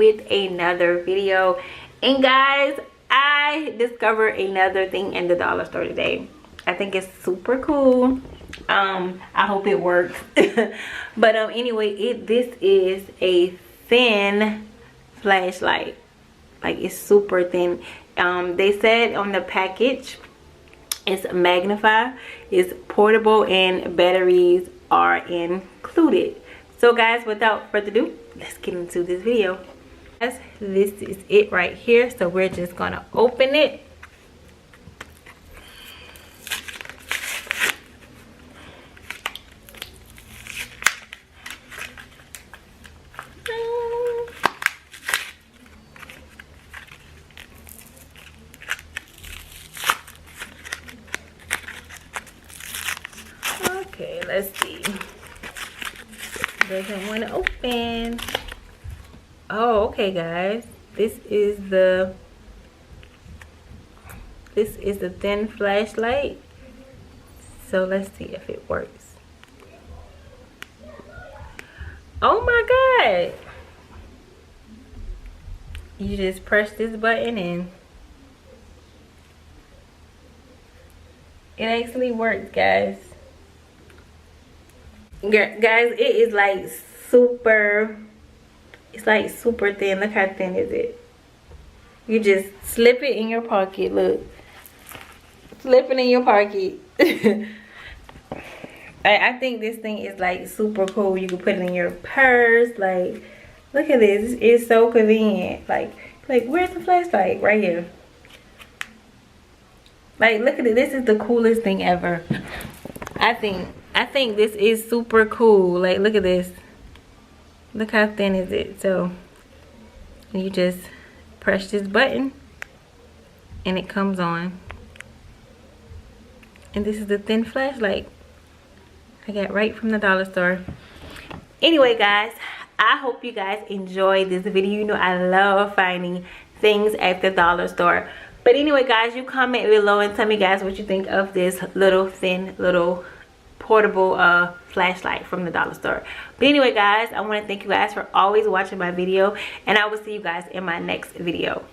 with another video. And guys, I discovered another thing in the dollar store today. I think it's super cool. I hope it works. But anyway, this is a thin flashlight. Like, it's super thin. They said on the package it's magnified, it's portable, and batteries are included. So guys, without further ado, let's get into this video. Guys, this is it right here. So we're just gonna open it. Okay, let's see. Doesn't want to open. Oh, okay, guys. This is the thin flashlight. So let's see if it works. Oh my God! You just press this button and it actually works, guys. Guys, it is like super, it's like super thin. Look how thin is it. You just slip it in your pocket. Look, slip it in your pocket. I think this thing is like super cool. You can put it in your purse. Like, look at this. It's so convenient. Like where's the flashlight? Right here. Like, look at it. This is the coolest thing ever. I think this is super cool. Like, look at this. Look how thin is it. So you just press this button and it comes on. And this is the thin flashlight I got right from the dollar store. Anyway, guys, I hope you guys enjoyed this video. You know I love finding things at the dollar store. But anyway, guys, you comment below and tell me, guys, what you think of this little thin little portable flashlight from the dollar store. But anyway, guys, I want to thank you guys for always watching my video, and I will see you guys in my next video.